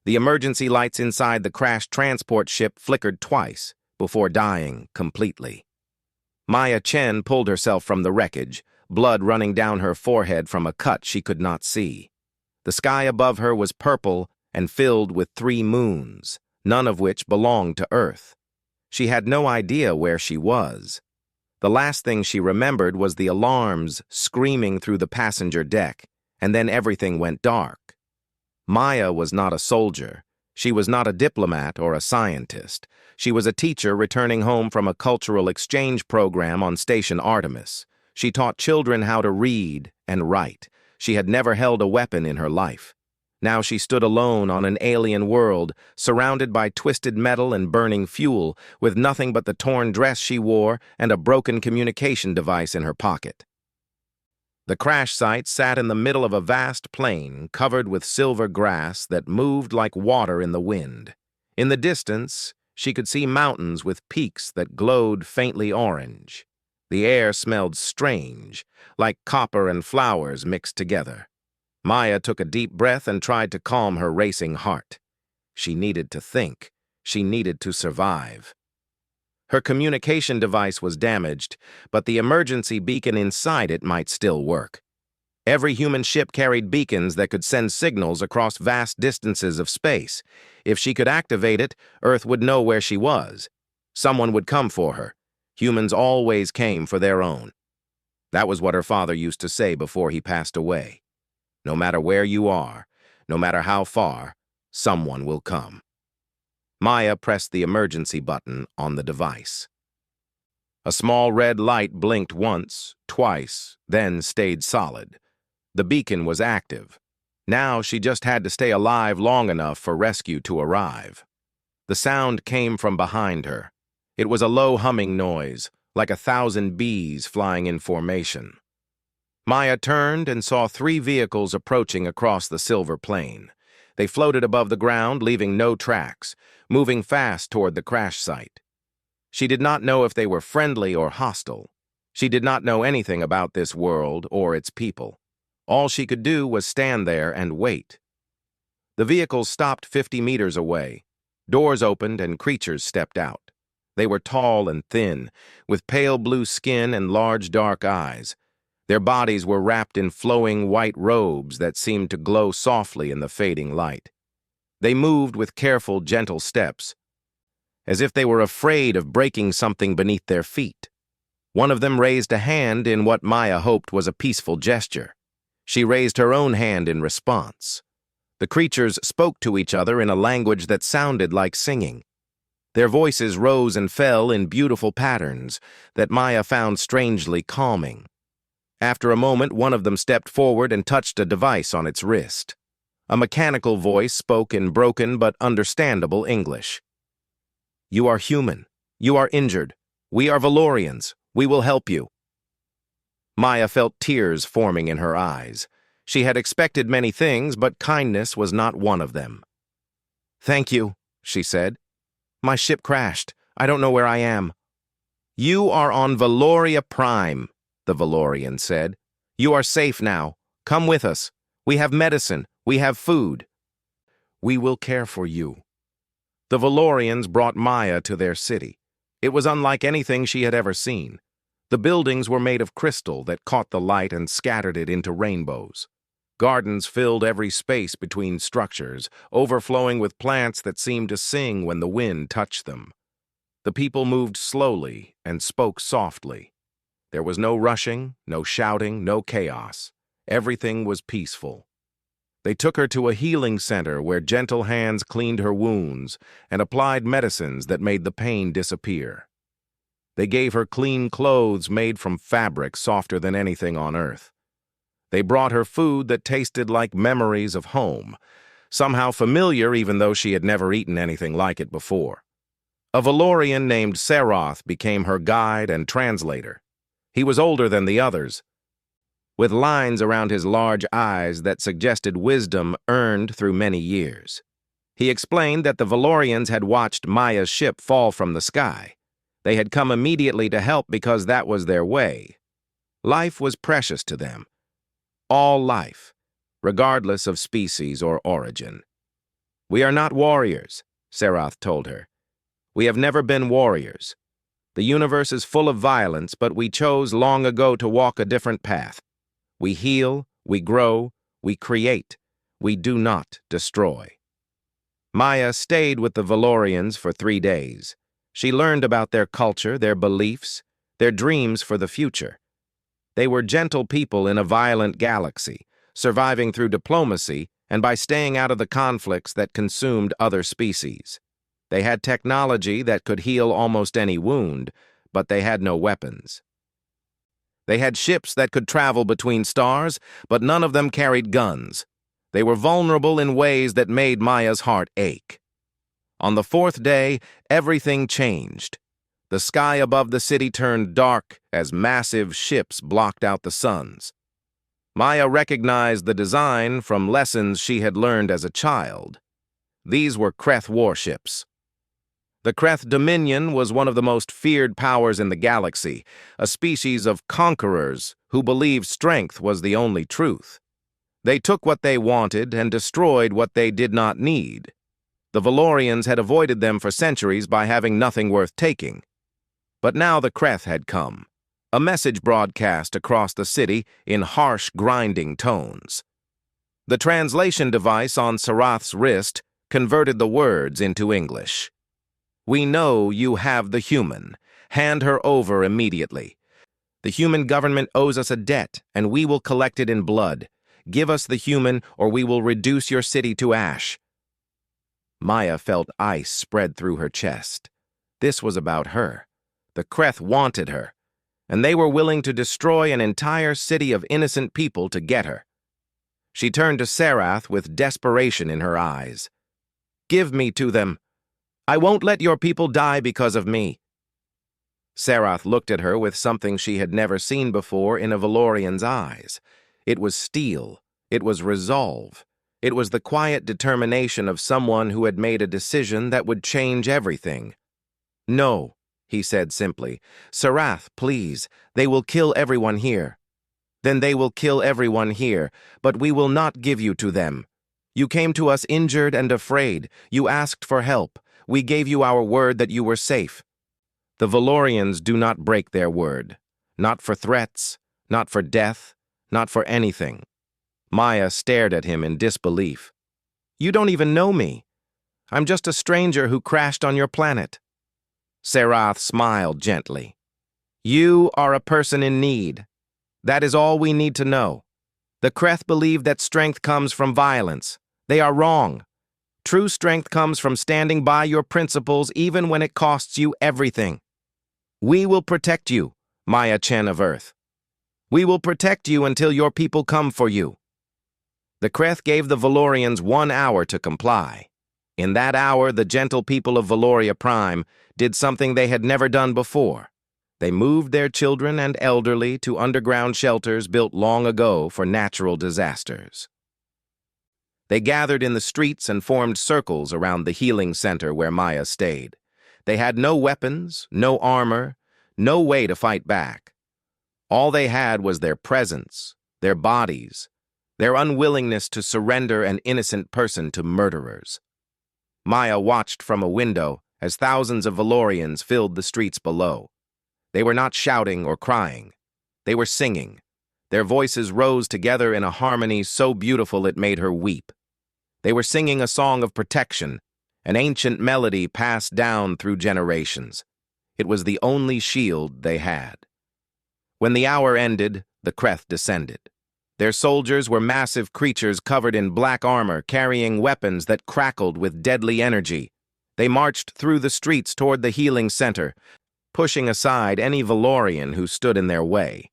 The emergency lights inside the crashed transport ship flickered twice before dying completely. Maya Chen pulled herself from the wreckage, blood running down her forehead from a cut she could not see. The sky above her was purple and filled with 3 moons, none of which belonged to Earth. She had no idea where she was. The last thing she remembered was the alarms screaming through the passenger deck, and then everything went dark. Maya was not a soldier. She was not a diplomat or a scientist. She was a teacher returning home from a cultural exchange program on Station Artemis. She taught children how to read and write. She had never held a weapon in her life. Now she stood alone on an alien world, surrounded by twisted metal and burning fuel, with nothing but the torn dress she wore and a broken communication device in her pocket. The crash site sat in the middle of a vast plain covered with silver grass that moved like water in the wind. In the distance, she could see mountains with peaks that glowed faintly orange. The air smelled strange, like copper and flowers mixed together. Maya took a deep breath and tried to calm her racing heart. She needed to think. She needed to survive. Her communication device was damaged, but the emergency beacon inside it might still work. Every human ship carried beacons that could send signals across vast distances of space. If she could activate it, Earth would know where she was. Someone would come for her. Humans always came for their own. That was what her father used to say before he passed away. No matter where you are, no matter how far, someone will come. Maya pressed the emergency button on the device. A small red light blinked once, twice, then stayed solid. The beacon was active. Now she just had to stay alive long enough for rescue to arrive. The sound came from behind her. It was a low humming noise, like 1,000 bees flying in formation. Maya turned and saw 3 vehicles approaching across the silver plain. They floated above the ground, leaving no tracks, moving fast toward the crash site. She did not know if they were friendly or hostile. She did not know anything about this world or its people. All she could do was stand there and wait. The vehicles stopped 50 meters away. Doors opened and creatures stepped out. They were tall and thin, with pale blue skin and large dark eyes. Their bodies were wrapped in flowing white robes that seemed to glow softly in the fading light. They moved with careful, gentle steps, as if they were afraid of breaking something beneath their feet. One of them raised a hand in what Maya hoped was a peaceful gesture. She raised her own hand in response. The creatures spoke to each other in a language that sounded like singing. Their voices rose and fell in beautiful patterns that Maya found strangely calming. After a moment, one of them stepped forward and touched a device on its wrist. A mechanical voice spoke in broken but understandable English. "You are human. You are injured. We are Valorians. We will help you." Maya felt tears forming in her eyes. She had expected many things, but kindness was not one of them. "Thank you," she said. "My ship crashed. I don't know where I am." "You are on Valoria Prime," the Valorian said. "You are safe now. Come with us. We have medicine. We have food. We will care for you." The Valorians brought Maya to their city. It was unlike anything she had ever seen. The buildings were made of crystal that caught the light and scattered it into rainbows. Gardens filled every space between structures, overflowing with plants that seemed to sing when the wind touched them. The people moved slowly and spoke softly. There was no rushing, no shouting, no chaos. Everything was peaceful. They took her to a healing center where gentle hands cleaned her wounds and applied medicines that made the pain disappear. They gave her clean clothes made from fabric softer than anything on Earth. They brought her food that tasted like memories of home, somehow familiar even though she had never eaten anything like it before. A Valorian named Seroth became her guide and translator. He was older than the others, with lines around his large eyes that suggested wisdom earned through many years. He explained that the Valorians had watched Maya's ship fall from the sky. They had come immediately to help because that was their way. Life was precious to them. All life, regardless of species or origin. "We are not warriors," Serath told her. "We have never been warriors. The universe is full of violence, but we chose long ago to walk a different path. We heal, we grow, we create. We do not destroy." Maya stayed with the Valorians for 3 days. She learned about their culture, their beliefs, their dreams for the future. They were gentle people in a violent galaxy, surviving through diplomacy and by staying out of the conflicts that consumed other species. They had technology that could heal almost any wound, but they had no weapons. They had ships that could travel between stars, but none of them carried guns. They were vulnerable in ways that made Maya's heart ache. On the 4th day, everything changed. The sky above the city turned dark as massive ships blocked out the suns. Maya recognized the design from lessons she had learned as a child. These were Kreth warships. The Kreth Dominion was one of the most feared powers in the galaxy, a species of conquerors who believed strength was the only truth. They took what they wanted and destroyed what they did not need. The Valorians had avoided them for centuries by having nothing worth taking. But now the Kreth had come, a message broadcast across the city in harsh, grinding tones. The translation device on Serath's wrist converted the words into English. "We know you have the human. Hand her over immediately. The human government owes us a debt, and we will collect it in blood. Give us the human, or we will reduce your city to ash." Maya felt ice spread through her chest. This was about her. The Kreth wanted her, and they were willing to destroy an entire city of innocent people to get her. She turned to Serath with desperation in her eyes. "Give me to them. I won't let your people die because of me." Serath looked at her with something she had never seen before in a Valorian's eyes. It was steel. It was resolve. It was the quiet determination of someone who had made a decision that would change everything. "No," he said simply. "Serath, please. They will kill everyone here." "Then they will kill everyone here, but we will not give you to them. You came to us injured and afraid. You asked for help. We gave you our word that you were safe." The Valorians do not break their word. Not for threats, not for death, not for anything. Maya stared at him in disbelief. "You don't even know me. I'm just a stranger who crashed on your planet." Serath smiled gently. "You are a person in need. That is all we need to know. The Kreth believe that strength comes from violence. They are wrong. True strength comes from standing by your principles even when it costs you everything. We will protect you, Maya Chen of Earth. We will protect you until your people come for you." The Kreth gave the Valorians 1 hour to comply. In that hour, the gentle people of Valoria Prime did something they had never done before. They moved their children and elderly to underground shelters built long ago for natural disasters. They gathered in the streets and formed circles around the healing center where Maya stayed. They had no weapons, no armor, no way to fight back. All they had was their presence, their bodies, their unwillingness to surrender an innocent person to murderers. Maya watched from a window as thousands of Valorians filled the streets below. They were not shouting or crying. They were singing. Their voices rose together in a harmony so beautiful it made her weep. They were singing a song of protection, an ancient melody passed down through generations. It was the only shield they had. When the hour ended, the Kreth descended. Their soldiers were massive creatures covered in black armor, carrying weapons that crackled with deadly energy. They marched through the streets toward the healing center, pushing aside any Valorian who stood in their way.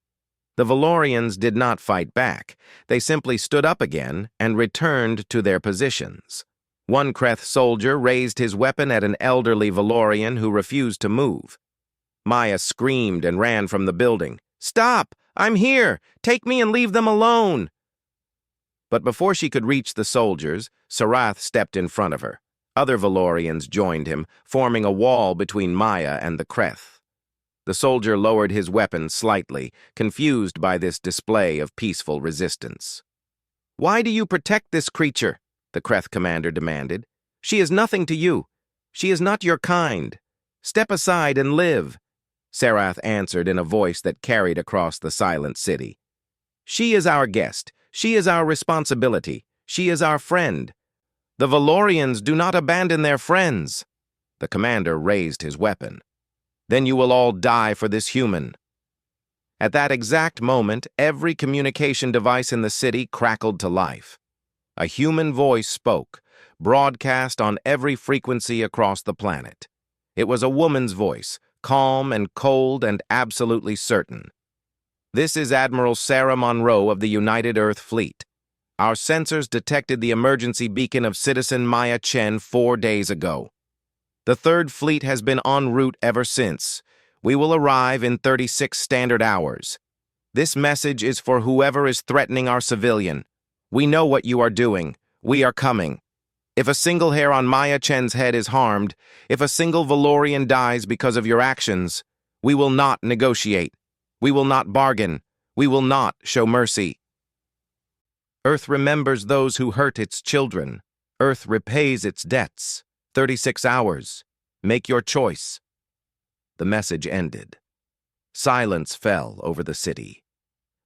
The Valorians did not fight back. They simply stood up again and returned to their positions. One Kreth soldier raised his weapon at an elderly Valorian who refused to move. Maya screamed and ran from the building. "Stop! I'm here! Take me and leave them alone!" But before she could reach the soldiers, Serath stepped in front of her. Other Valorians joined him, forming a wall between Maya and the Kreth. The soldier lowered his weapon slightly, confused by this display of peaceful resistance. "Why do you protect this creature?" the Kreth commander demanded. She is nothing to you. She is not your kind. Step aside and live, Sarath answered in a voice that carried across the silent city. She is our guest. She is our responsibility. She is our friend. The Valorians do not abandon their friends. The commander raised his weapon. Then you will all die for this human. At that exact moment, every communication device in the city crackled to life. A human voice spoke, broadcast on every frequency across the planet. It was a woman's voice, calm and cold and absolutely certain. This is Admiral Sarah Monroe of the United Earth Fleet. Our sensors detected the emergency beacon of citizen Maya Chen 4 days ago. The Third Fleet has been en route ever since. We will arrive in 36 standard hours. This message is for whoever is threatening our civilian. We know what you are doing. We are coming. If a single hair on Maya Chen's head is harmed, if a single Valorian dies because of your actions, we will not negotiate. We will not bargain. We will not show mercy. Earth remembers those who hurt its children. Earth repays its debts. 36 hours. Make your choice. The message ended. Silence fell over the city.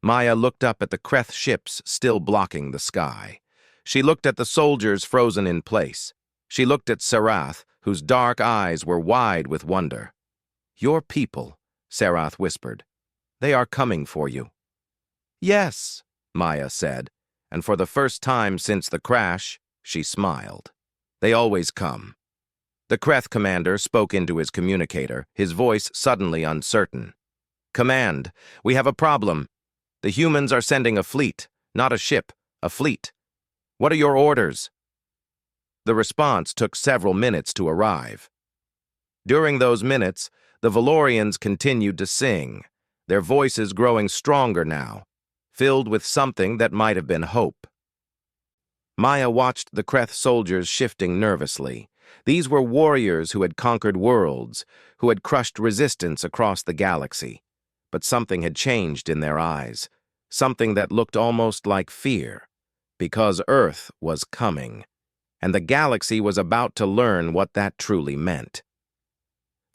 Maya looked up at the Kreth ships still blocking the sky. She looked at the soldiers frozen in place. She looked at Sarath, whose dark eyes were wide with wonder. Your people, Sarath whispered. They are coming for you. Yes, Maya said, and for the first time since the crash, she smiled. They always come. The Kreth commander spoke into his communicator, his voice suddenly uncertain. Command, we have a problem. The humans are sending a fleet, not a ship, a fleet. What are your orders? The response took several minutes to arrive. During those minutes, the Valorians continued to sing, their voices growing stronger now, filled with something that might have been hope. Maya watched the Kreth soldiers shifting nervously. These were warriors who had conquered worlds, who had crushed resistance across the galaxy. But something had changed in their eyes, something that looked almost like fear, because Earth was coming, and the galaxy was about to learn what that truly meant.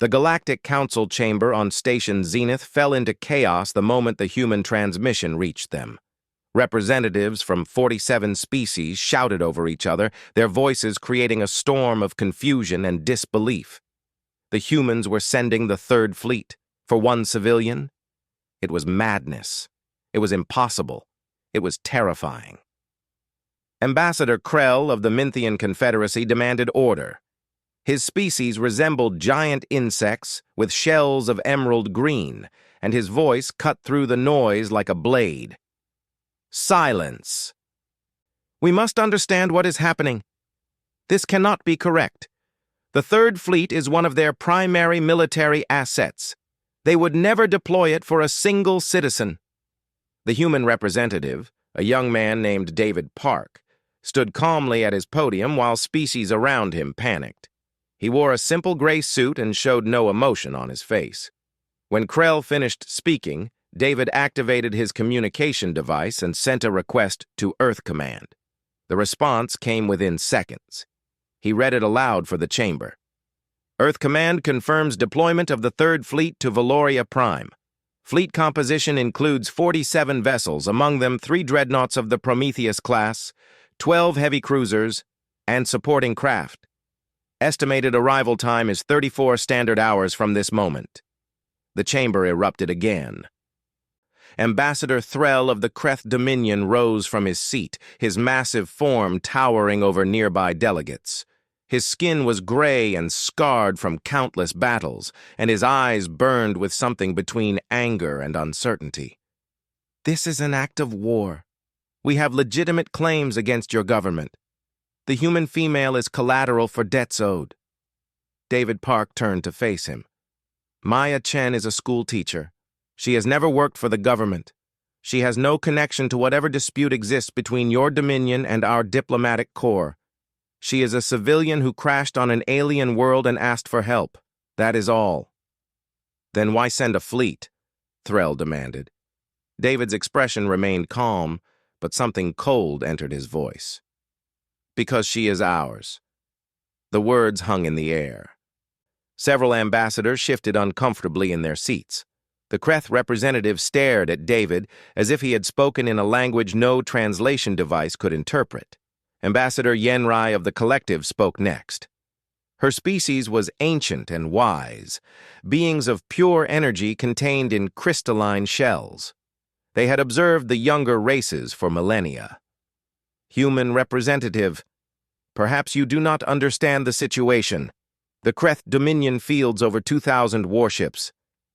The Galactic Council chamber on Station Zenith fell into chaos the moment the human transmission reached them. Representatives from 47 species shouted over each other, their voices creating a storm of confusion and disbelief. The humans were sending the Third Fleet for one civilian. It was madness. It was impossible. It was terrifying. Ambassador Krell of the Minthian Confederacy demanded order. His species resembled giant insects with shells of emerald green, and his voice cut through the noise like a blade. Silence. We must understand what is happening. This cannot be correct. The Third Fleet is one of their primary military assets. They would never deploy it for a single citizen. The human representative, a young man named David Park, stood calmly at his podium while species around him panicked. He wore a simple gray suit and showed no emotion on his face. When Krell finished speaking, David activated his communication device and sent a request to Earth Command. The response came within seconds. He read it aloud for the chamber. Earth Command confirms deployment of the Third Fleet to Valoria Prime. Fleet composition includes 47 vessels, among them 3 dreadnoughts of the Prometheus class, 12 heavy cruisers, and supporting craft. Estimated arrival time is 34 standard hours from this moment. The chamber erupted again. Ambassador Threll of the Kreth Dominion rose from his seat, his massive form towering over nearby delegates. His skin was gray and scarred from countless battles, and his eyes burned with something between anger and uncertainty. This is an act of war. We have legitimate claims against your government. The human female is collateral for debts owed. David Park turned to face him. Maya Chen is a school teacher. She has never worked for the government. She has no connection to whatever dispute exists between your dominion and our diplomatic corps. She is a civilian who crashed on an alien world and asked for help. That is all. Then why send a fleet? Threll demanded. David's expression remained calm, but something cold entered his voice. Because she is ours. The words hung in the air. Several ambassadors shifted uncomfortably in their seats. The Kreth representative stared at David as if he had spoken in a language no translation device could interpret. Ambassador Yenrai of the Collective spoke next. Her species was ancient and wise, beings of pure energy contained in crystalline shells. They had observed the younger races for millennia. Human representative, perhaps you do not understand the situation. The Kreth Dominion fields over 2,000 warships.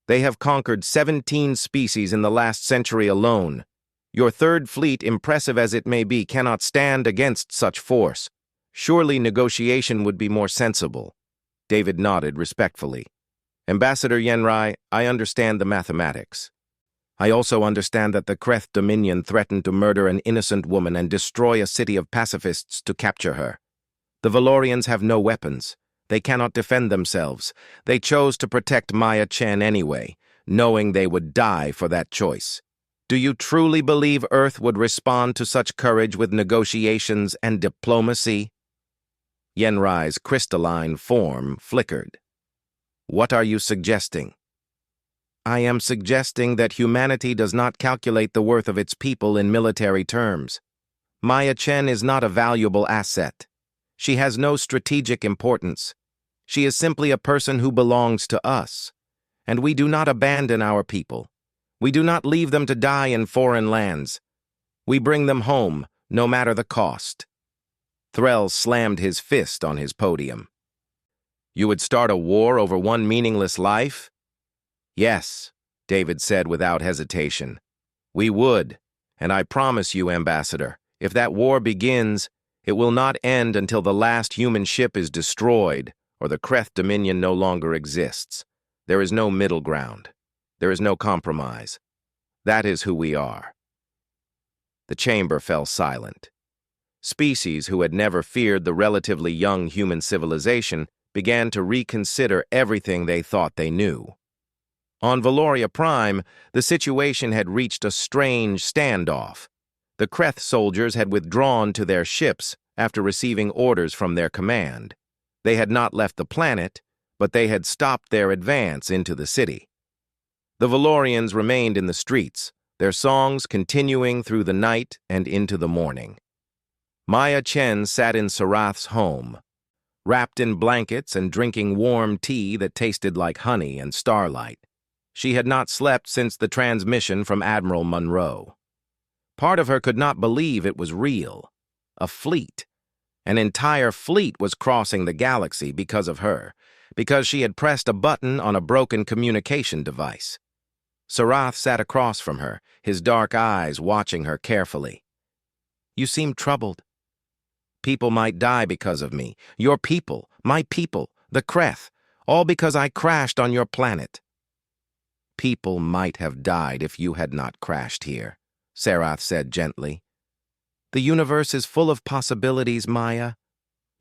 They have conquered 17 species in the last century alone. Your third fleet, impressive as it may be, cannot stand against such force. Surely negotiation would be more sensible. David nodded respectfully. Ambassador Yenrai, I understand the mathematics. I also understand that the Kreth Dominion threatened to murder an innocent woman and destroy a city of pacifists to capture her. The Valorians have no weapons. They cannot defend themselves. They chose to protect Maya Chen anyway, knowing they would die for that choice. Do you truly believe Earth would respond to such courage with negotiations and diplomacy? Yenrai's crystalline form flickered. What are you suggesting? I am suggesting that humanity does not calculate the worth of its people in military terms. Maya Chen is not a valuable asset. She has no strategic importance. She is simply a person who belongs to us. And we do not abandon our people. We do not leave them to die in foreign lands. We bring them home, no matter the cost. Threll slammed his fist on his podium. You would start a war over one meaningless life? Yes, David said without hesitation. We would, and I promise you, Ambassador, if that war begins, it will not end until the last human ship is destroyed or the Kreth Dominion no longer exists. There is no middle ground. There is no compromise. That is who we are. The chamber fell silent. Species who had never feared the relatively young human civilization began to reconsider everything they thought they knew. On Valoria Prime, the situation had reached a strange standoff. The Kreth soldiers had withdrawn to their ships after receiving orders from their command. They had not left the planet, but they had stopped their advance into the city. The Valorians remained in the streets, their songs continuing through the night and into the morning. Maya Chen sat in Sarath's home, wrapped in blankets and drinking warm tea that tasted like honey and starlight. She had not slept since the transmission from Admiral Monroe. Part of her could not believe it was real. A fleet. An entire fleet was crossing the galaxy because of her, because she had pressed a button on a broken communication device. Sarath sat across from her, his dark eyes watching her carefully. You seem troubled. People might die because of me. Your people, my people, the Kreth, all because I crashed on your planet. People might have died if you had not crashed here, Sarath said gently. The universe is full of possibilities, Maya.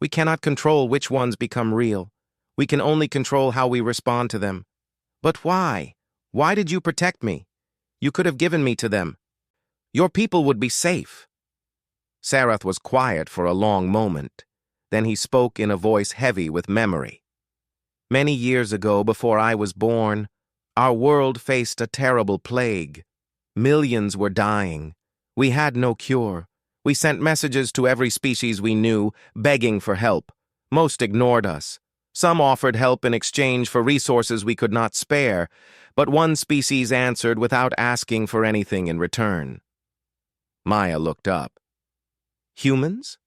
We cannot control which ones become real. We can only control how we respond to them. But why? Why did you protect me? You could have given me to them. Your people would be safe. Sarath was quiet for a long moment. Then he spoke in a voice heavy with memory. Many years ago, before I was born, our world faced a terrible plague. Millions were dying. We had no cure. We sent messages to every species we knew, begging for help. Most ignored us. Some offered help in exchange for resources we could not spare, but one species answered without asking for anything in return. Maya looked up. Humans?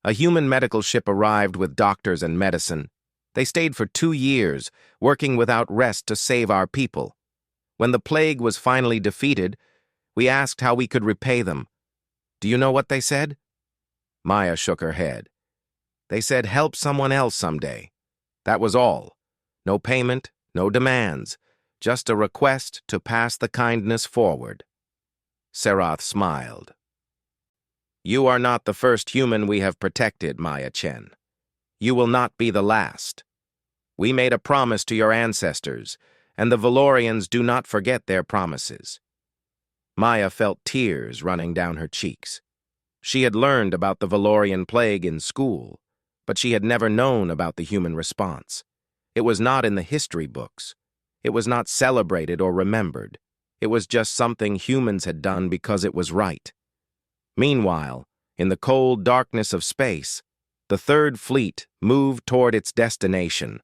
A human medical ship arrived with doctors and medicine. They stayed for 2 years, working without rest to save our people. When the plague was finally defeated, we asked how we could repay them. Do you know what they said? Maya shook her head. They said help someone else someday. That was all. No payment, no demands, just a request to pass the kindness forward. Sarath smiled. You are not the first human we have protected, Maya Chen. You will not be the last. We made a promise to your ancestors, and the Valorians do not forget their promises. Maya felt tears running down her cheeks. She had learned about the Valorian plague in school. but she had never known about the human response. It was not in the history books. It was not celebrated or remembered. It was just something humans had done because it was right. Meanwhile, in the cold darkness of space, the Third Fleet moved toward its destination.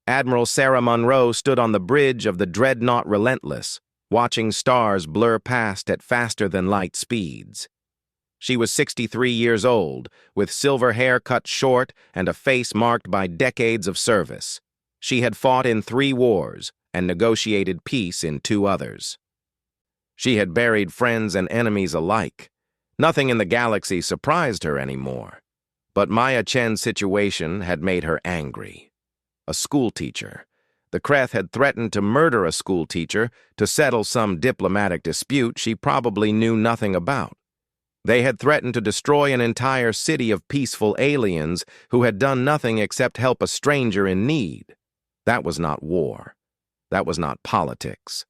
Admiral Sarah Monroe stood on the bridge of the dreadnought Relentless, watching stars blur past at faster-than-light speeds. She was 63 years old, with silver hair cut short and a face marked by decades of service. She had fought in 3 wars and negotiated peace in 2 others. She had buried friends and enemies alike. Nothing in the galaxy surprised her anymore. But Maya Chen's situation had made her angry. A schoolteacher. The Kreth had threatened to murder a schoolteacher to settle some diplomatic dispute she probably knew nothing about. They had threatened to destroy an entire city of peaceful aliens who had done nothing except help a stranger in need. That was not war. That was not politics.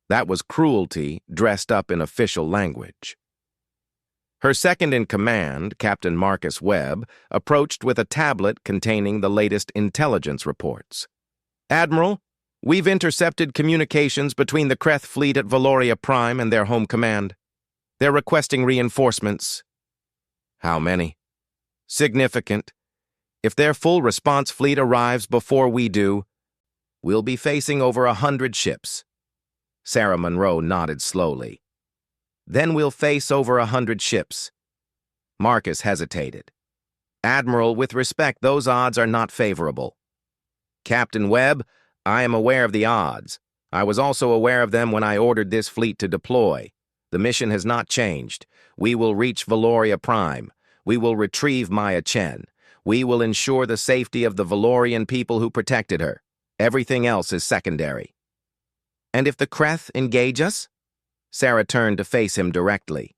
That was cruelty dressed up in official language. Her second-in-command, Captain Marcus Webb, approached with a tablet containing the latest intelligence reports. "Admiral, we've intercepted communications between the Kreth fleet at Valoria Prime and their home command. They're requesting reinforcements." "How many?" "Significant. If their full response fleet arrives before we do, we'll be facing over 100 ships." Sarah Monroe nodded slowly. "Then we'll face over 100 ships." Marcus hesitated. "Admiral, with respect, those odds are not favorable." "Captain Webb, I am aware of the odds. I was also aware of them when I ordered this fleet to deploy. The mission has not changed. We will reach Valoria Prime. We will retrieve Maya Chen. We will ensure the safety of the Valorian people who protected her. Everything else is secondary." "And if the Kreth engage us?" Sarah turned to face him directly.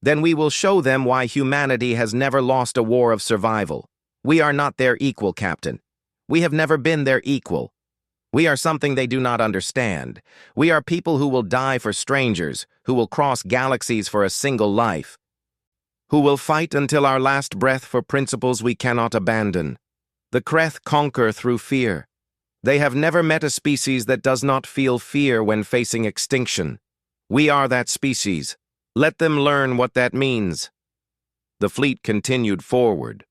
"Then we will show them why humanity has never lost a war of survival. We are not their equal, Captain. We have never been their equal. We are something they do not understand. We are people who will die for strangers, who will cross galaxies for a single life, who will fight until our last breath for principles we cannot abandon. The Kreth conquer through fear. They have never met a species that does not feel fear when facing extinction. We are that species. Let them learn what that means." The fleet continued forward.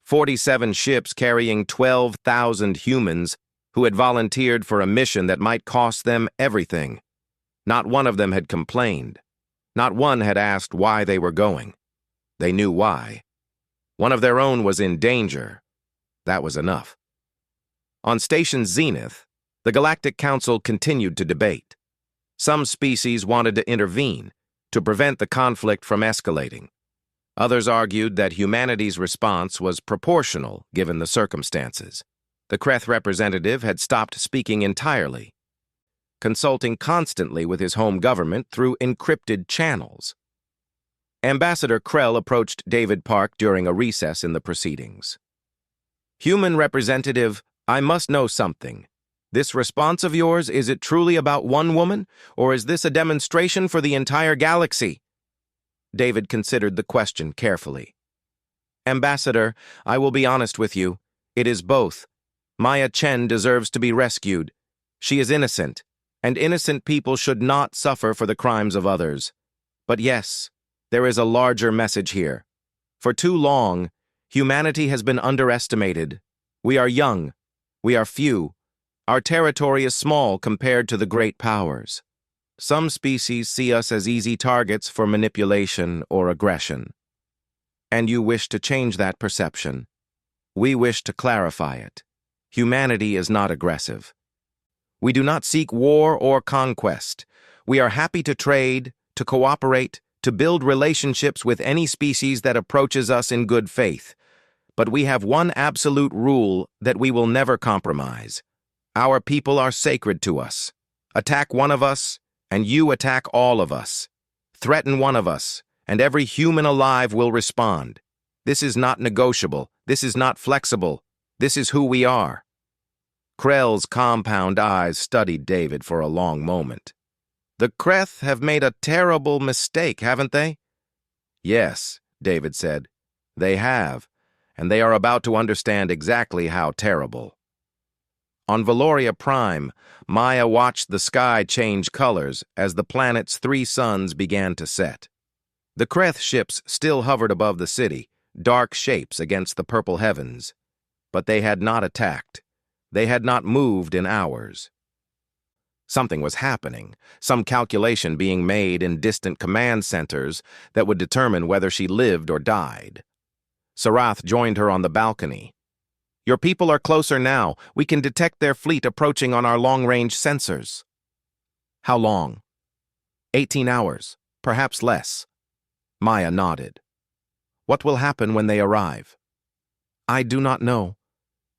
47 ships carrying 12,000 humans who had volunteered for a mission that might cost them everything. Not one of them had complained. Not one had asked why they were going. They knew why. One of their own was in danger. That was enough. On Station Zenith, the Galactic Council continued to debate. Some species wanted to intervene, to prevent the conflict from escalating. Others argued that humanity's response was proportional given the circumstances. The Kreth representative had stopped speaking entirely, consulting constantly with his home government through encrypted channels. Ambassador Krell approached David Park during a recess in the proceedings. "Human representative, I must know something. This response of yours, is it truly about one woman, or is this a demonstration for the entire galaxy?" David considered the question carefully. "Ambassador, I will be honest with you. It is both. Maya Chen deserves to be rescued. She is innocent, and innocent people should not suffer for the crimes of others. But yes, there is a larger message here. For too long, humanity has been underestimated. We are young. We are few. Our territory is small compared to the great powers. Some species see us as easy targets for manipulation or aggression. And you wish to change that perception. We wish to clarify it. Humanity is not aggressive. We do not seek war or conquest. We are happy to trade, to cooperate, to build relationships with any species that approaches us in good faith. But we have one absolute rule that we will never compromise. Our people are sacred to us. Attack one of us, and you attack all of us. Threaten one of us, and every human alive will respond. This is not negotiable. This is not flexible. This is who we are." Krell's compound eyes studied David for a long moment. "The Kreth have made a terrible mistake, haven't they?" "Yes," David said. "They have, and they are about to understand exactly how terrible. On Valoria Prime, Maya watched the sky change colors as the planet's 3 suns began to set. The Kreth ships still hovered above the city, dark shapes against the purple heavens. But they had not attacked. They had not moved in hours. Something was happening, some calculation being made in distant command centers that would determine whether she lived or died. Sarath joined her on the balcony. "Your people are closer now. We can detect their fleet approaching on our long-range sensors." "How long?" 18 hours, perhaps less. Maya nodded. "What will happen when they arrive?" "I do not know.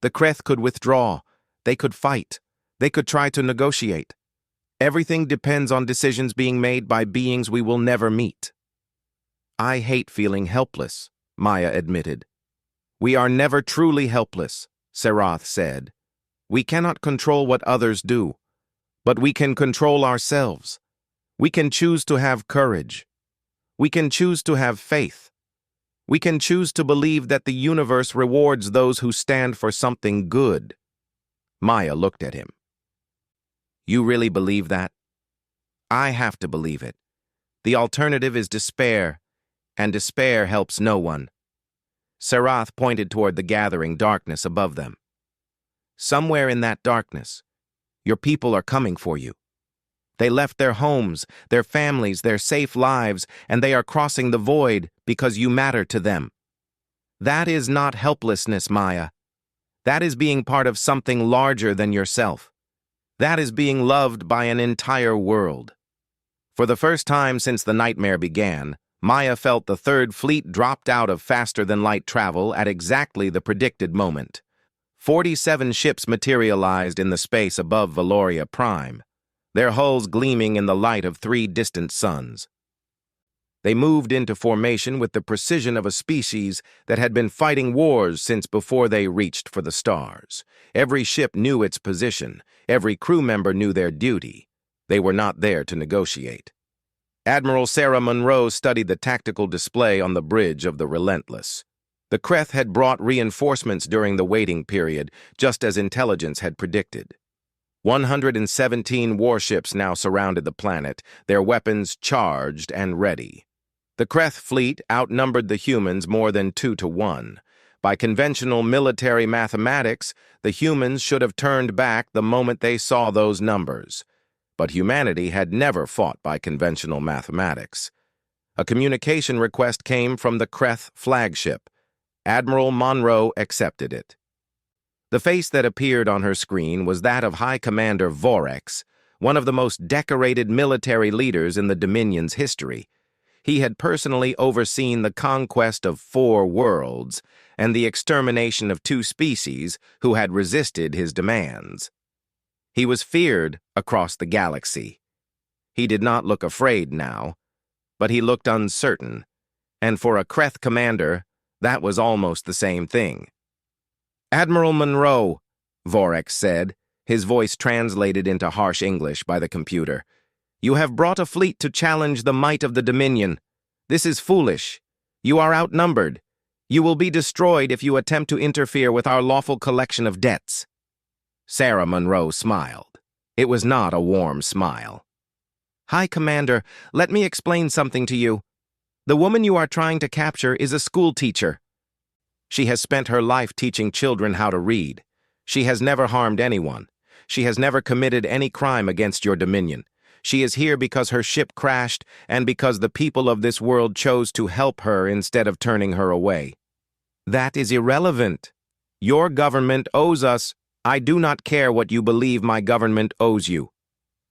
The Kreth could withdraw. They could fight. They could try to negotiate. Everything depends on decisions being made by beings we will never meet." "I hate feeling helpless," Maya admitted. "We are never truly helpless," Sarath said. "We cannot control what others do, but we can control ourselves. We can choose to have courage. We can choose to have faith. We can choose to believe that the universe rewards those who stand for something good." Maya looked at him. "You really believe that?" "I have to believe it. The alternative is despair, and despair helps no one." Sarath pointed toward the gathering darkness above them. "Somewhere in that darkness, your people are coming for you. They left their homes, their families, their safe lives, and they are crossing the void because you matter to them. That is not helplessness, Maya. That is being part of something larger than yourself. That is being loved by an entire world." For the first time since the nightmare began, Maya felt the Third Fleet dropped out of faster-than-light travel at exactly the predicted moment. 47 ships materialized in the space above Valoria Prime, their hulls gleaming in the light of 3 distant suns. They moved into formation with the precision of a species that had been fighting wars since before they reached for the stars. Every ship knew its position. Every crew member knew their duty. They were not there to negotiate. Admiral Sarah Monroe studied the tactical display on the bridge of the Relentless. The Kreth had brought reinforcements during the waiting period, just as intelligence had predicted. 117 warships now surrounded the planet, their weapons charged and ready. The Kreth fleet outnumbered the humans more than 2 to 1. By conventional military mathematics, the humans should have turned back the moment they saw those numbers. But humanity had never fought by conventional mathematics. A communication request came from the Kreth flagship. Admiral Monroe accepted it. The face that appeared on her screen was that of High Commander Orcs, one of the most decorated military leaders in the Dominion's history. He had personally overseen the conquest of 4 worlds and the extermination of 2 species who had resisted his demands. He was feared across the galaxy. He did not look afraid now, but he looked uncertain, and for a Kreth commander, that was almost the same thing. "Admiral Monroe," Vorek said, his voice translated into harsh English by the computer, "you have brought a fleet to challenge the might of the Dominion. This is foolish. You are outnumbered. You will be destroyed if you attempt to interfere with our lawful collection of debts." Sarah Monroe smiled. It was not a warm smile. "High Commander, let me explain something to you. The woman you are trying to capture is a school teacher. She has spent her life teaching children how to read. She has never harmed anyone. She has never committed any crime against your Dominion. She is here because her ship crashed and because the people of this world chose to help her instead of turning her away." "That is irrelevant. Your government owes us. I do not care what you believe my government owes you.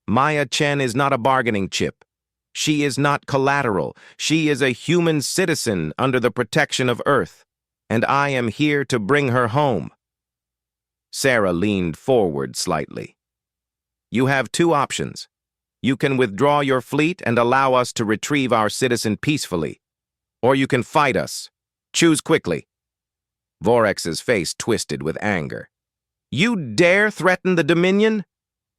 Maya Chen is not a bargaining chip. She is not collateral. She is a human citizen under the protection of Earth, and I am here to bring her home." Sarah leaned forward slightly. "You have 2 options. You can withdraw your fleet and allow us to retrieve our citizen peacefully, or you can fight us. Choose quickly." Vorex's face twisted with anger. "You dare threaten the Dominion?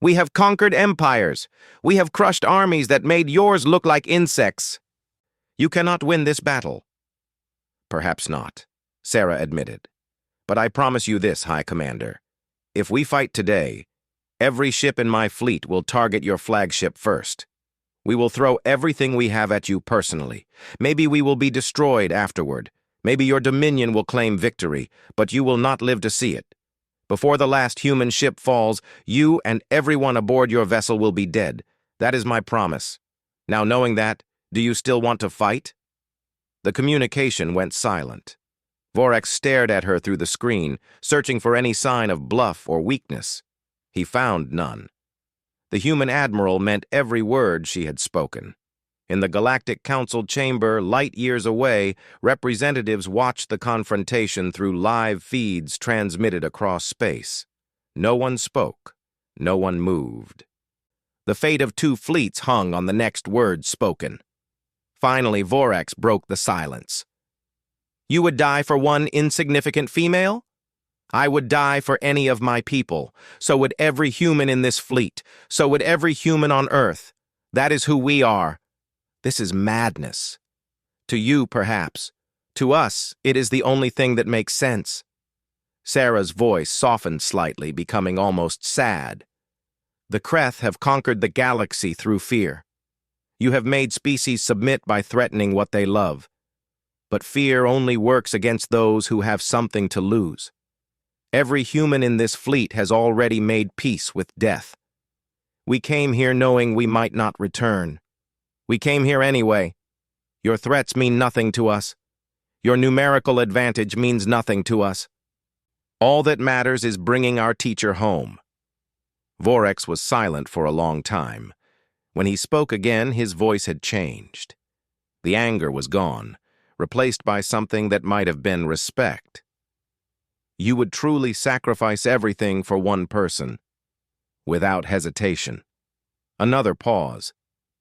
We have conquered empires. We have crushed armies that made yours look like insects. You cannot win this battle." "Perhaps not. Sarah admitted. "But I promise you this, High Commander. If we fight today, every ship in my fleet will target your flagship first. We will throw everything we have at you personally. Maybe we will be destroyed afterward. Maybe your dominion will claim victory, but you will not live to see it. Before the last human ship falls, you and everyone aboard your vessel will be dead. That is my promise. Now, knowing that, do you still want to fight?" The communication went silent. Vorax stared at her through the screen, searching for any sign of bluff or weakness. He found none. The human admiral meant every word she had spoken. In the Galactic Council chamber, light years away, representatives watched the confrontation through live feeds transmitted across space. No one spoke. No one moved. The fate of two fleets hung on the next words spoken. Finally, Vorax broke the silence. "You would die for one insignificant female? I would die for any of my people. So would every human in this fleet. So would every human on Earth. That is who we are. This is madness. To you, perhaps. To us, it is the only thing that makes sense." Sarah's voice softened slightly, becoming almost sad. "The Kreth have conquered the galaxy through fear. You have made species submit by threatening what they love. But fear only works against those who have something to lose. Every human in this fleet has already made peace with death. We came here knowing we might not return. We came here anyway. Your threats mean nothing to us. Your numerical advantage means nothing to us. All that matters is bringing our teacher home." Vorax was silent for a long time. When he spoke again, his voice had changed. The anger was gone, replaced by something that might have been respect. "You would truly sacrifice everything for one person." Without hesitation. Another pause.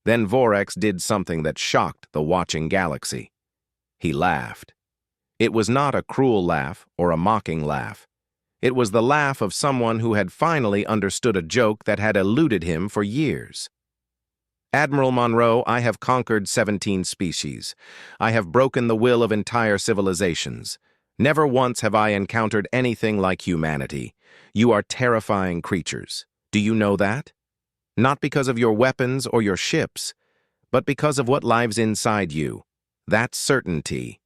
Then Vorax did something that shocked the watching galaxy. He laughed. It was not a cruel laugh or a mocking laugh. It was the laugh of someone who had finally understood a joke that had eluded him for years. "Admiral Monroe, I have conquered 17 species. I have broken the will of entire civilizations. Never once have I encountered anything like humanity. You are terrifying creatures. Do you know that? Not because of your weapons or your ships, but because of what lives inside you. That certainty.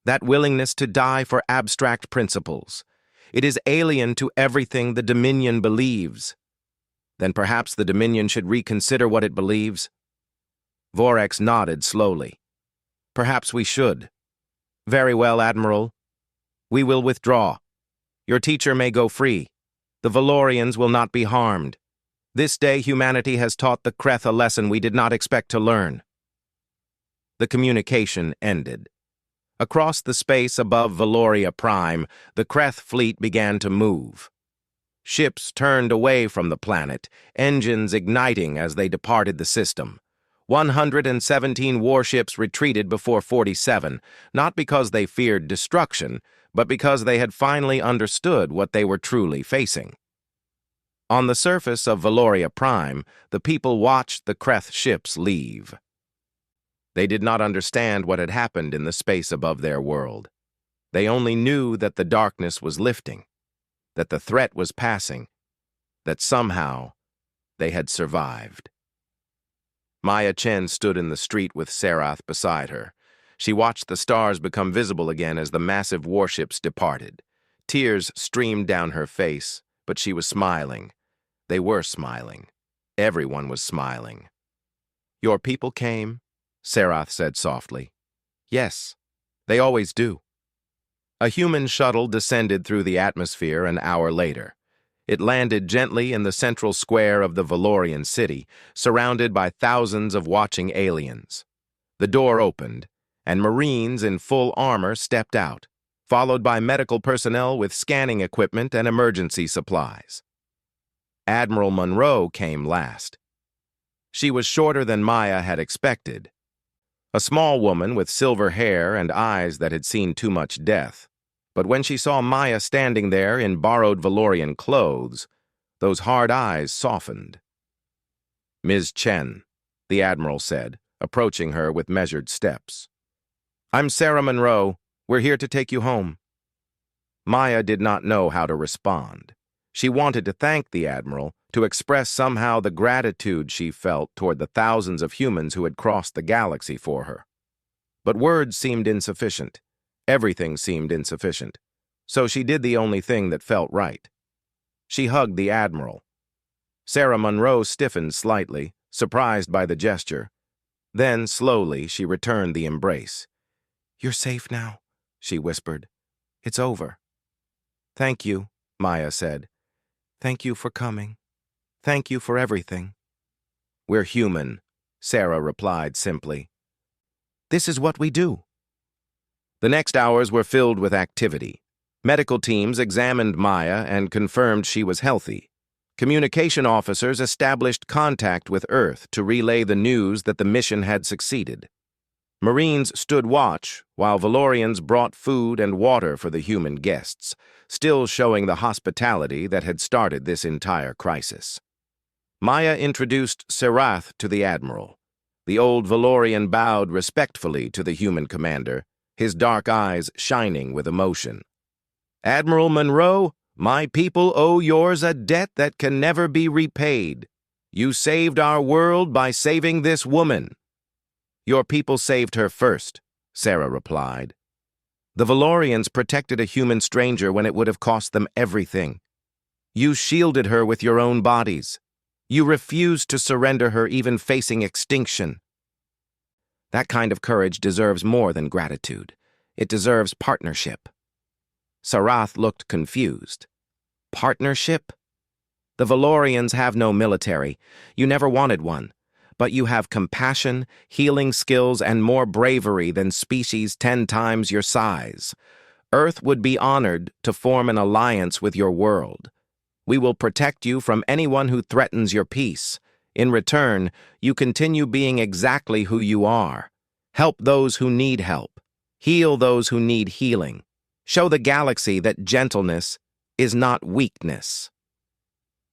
That willingness to die for abstract principles. It is alien to everything the Dominion believes. Then perhaps the Dominion should reconsider what it believes." Vorax nodded slowly. "Perhaps we should." "Very well, Admiral. We will withdraw. Your teacher may go free. The Valorians will not be harmed. This day humanity has taught the Kreth a lesson we did not expect to learn." The communication ended. Across the space above Valoria Prime, the Kreth fleet began to move. Ships turned away from the planet, engines igniting as they departed the system. 117 warships retreated before 47, not because they feared destruction, but because they had finally understood what they were truly facing. On the surface of Valoria Prime, the people watched the Kreth ships leave. They did not understand what had happened in the space above their world. They only knew that the darkness was lifting, that the threat was passing, that somehow they had survived. Maya Chen stood in the street with Sarath beside her. She watched the stars become visible again as the massive warships departed. Tears streamed down her face, but she was smiling. They were smiling. Everyone was smiling. "Your people came?" Sarath said softly. "Yes, they always do." A human shuttle descended through the atmosphere an hour later. It landed gently in the central square of the Valorian city, surrounded by thousands of watching aliens. The door opened, and Marines in full armor stepped out, followed by medical personnel with scanning equipment and emergency supplies. Admiral Monroe came last. She was shorter than Maya had expected. A small woman with silver hair and eyes that had seen too much death. But when she saw Maya standing there in borrowed Valorian clothes, those hard eyes softened. "Ms. Chen," the Admiral said, approaching her with measured steps. "I'm Sarah Monroe. We're here to take you home." Maya did not know how to respond. She wanted to thank the Admiral, to express somehow the gratitude she felt toward the thousands of humans who had crossed the galaxy for her. But words seemed insufficient. Everything seemed insufficient. So she did the only thing that felt right. She hugged the Admiral. Sarah Monroe stiffened slightly, surprised by the gesture. Then, slowly, she returned the embrace. "You're safe now," she whispered. "It's over." "Thank you," Maya said. "Thank you for coming. Thank you for everything." "We're human," Sarah replied simply. "This is what we do." The next hours were filled with activity. Medical teams examined Maya and confirmed she was healthy. Communication officers established contact with Earth to relay the news that the mission had succeeded. Marines stood watch while Valorians brought food and water for the human guests, still showing the hospitality that had started this entire crisis. Maya introduced Serath to the Admiral. The old Valorian bowed respectfully to the human commander, his dark eyes shining with emotion. "Admiral Monroe, my people owe yours a debt that can never be repaid. You saved our world by saving this woman." "Your people saved her first," Sarah replied. "The Valorians protected a human stranger when it would have cost them everything. You shielded her with your own bodies. You refused to surrender her even facing extinction. That kind of courage deserves more than gratitude. It deserves partnership." Sarath looked confused. "Partnership? The Valorians have no military. You never wanted one. But you have compassion, healing skills, and more bravery than species 10 times your size. Earth would be honored to form an alliance with your world. We will protect you from anyone who threatens your peace. In return, you continue being exactly who you are. Help those who need help. Heal those who need healing. Show the galaxy that gentleness is not weakness."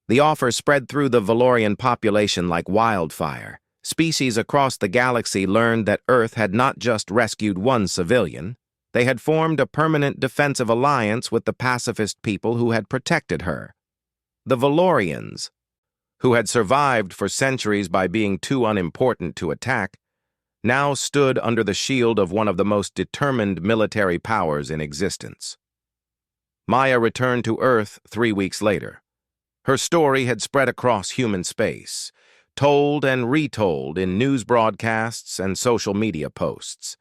The offer spread through the Valorian population like wildfire. Species across the galaxy learned that Earth had not just rescued one civilian. They had formed a permanent defensive alliance with the pacifist people who had protected her. The Valorians, who had survived for centuries by being too unimportant to attack, now stood under the shield of one of the most determined military powers in existence. Maya returned to Earth 3 weeks later. Her story had spread across human space, told and retold in news broadcasts and social media posts.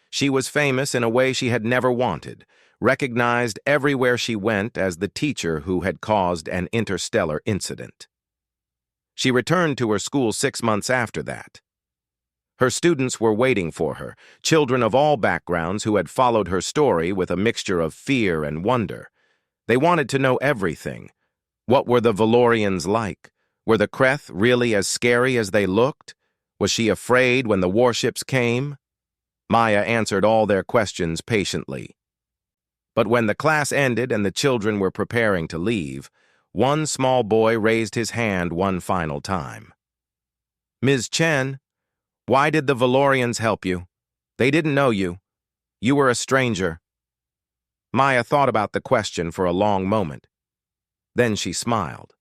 She was famous in a way she had never wanted, recognized everywhere she went as the teacher who had caused an interstellar incident. She returned to her school 6 months after that. Her students were waiting for her, children of all backgrounds who had followed her story with a mixture of fear and wonder. They wanted to know everything. What were the Valorians like? Were the Kreth really as scary as they looked? Was she afraid when the warships came? Maya answered all their questions patiently. But when the class ended and the children were preparing to leave, one small boy raised his hand one final time. "Ms. Chen, why did the Valorians help you? They didn't know you. You were a stranger." Maya thought about the question for a long moment. Then she smiled.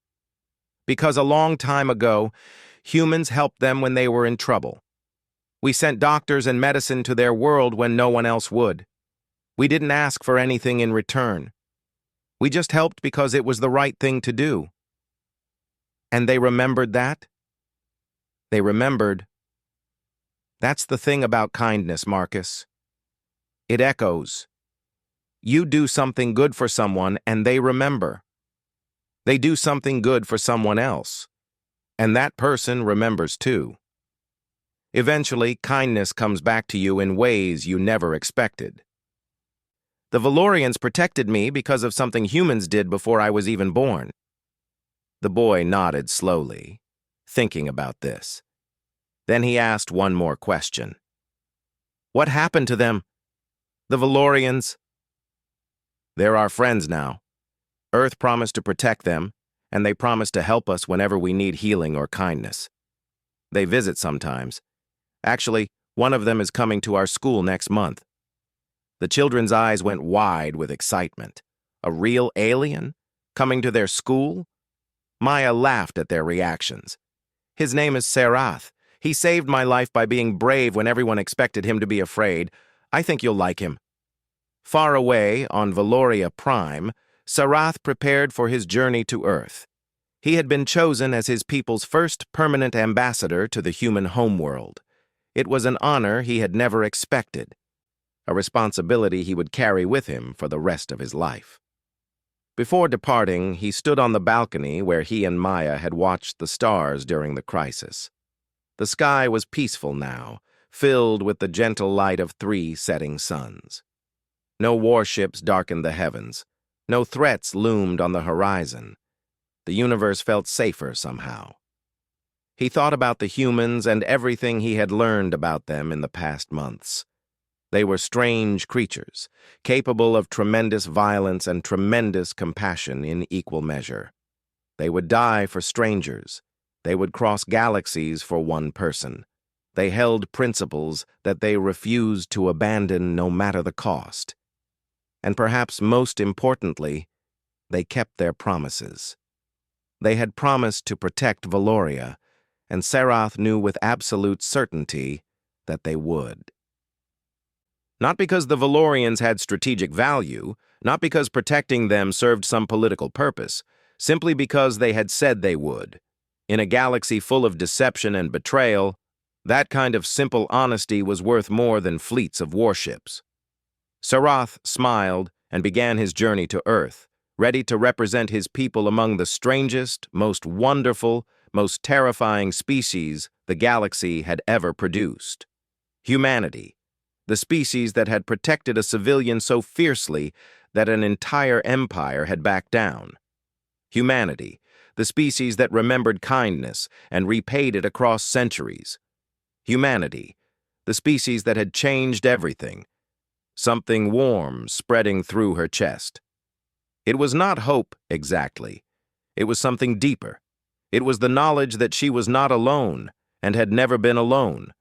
"Because a long time ago, humans helped them when they were in trouble. We sent doctors and medicine to their world when no one else would. We didn't ask for anything in return. We just helped because it was the right thing to do." "And they remembered that?" "They remembered. That's the thing about kindness, Marcus. It echoes. You do something good for someone and they remember. They do something good for someone else, and that person remembers too. Eventually, kindness comes back to you in ways you never expected. The Valorians protected me because of something humans did before I was even born." The boy nodded slowly, thinking about this. Then he asked one more question. "What happened to them? The Valorians?" "They're our friends now. Earth promised to protect them, and they promised to help us whenever we need healing or kindness. They visit sometimes. Actually, one of them is coming to our school next month. The children's eyes went wide with excitement. A real alien? Coming to their school? Maya laughed at their reactions. His name is Serath. He saved my life by being brave when everyone expected him to be afraid. I think you'll like him. Far away, on Valoria Prime, Serath prepared for his journey to Earth. He had been chosen as his people's first permanent ambassador to the human homeworld. It was an honor he had never expected, a responsibility he would carry with him for the rest of his life. Before departing, he stood on the balcony where he and Maya had watched the stars during the crisis. The sky was peaceful now, filled with the gentle light of 3 setting suns. No warships darkened the heavens. No threats loomed on the horizon. The universe felt safer somehow. He thought about the humans and everything he had learned about them in the past months. They were strange creatures, capable of tremendous violence and tremendous compassion in equal measure. They would die for strangers. They would cross galaxies for one person. They held principles that they refused to abandon no matter the cost. And perhaps most importantly, they kept their promises. They had promised to protect Valoria, and Serath knew with absolute certainty that they would. Not because the Valorians had strategic value, not because protecting them served some political purpose, simply because they had said they would. In a galaxy full of deception and betrayal, that kind of simple honesty was worth more than fleets of warships. Serath smiled and began his journey to Earth, ready to represent his people among the strangest, most wonderful, most terrifying species the galaxy had ever produced. Humanity, the species that had protected a civilian so fiercely that an entire empire had backed down. Humanity, the species that remembered kindness and repaid it across centuries. Humanity, the species that had changed everything. Something warm spreading through her chest. It was not hope, exactly. It was something deeper. It was the knowledge that she was not alone and had never been alone.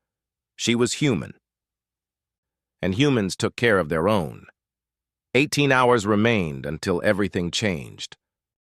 She was human. And humans took care of their own. 18 hours remained until everything changed.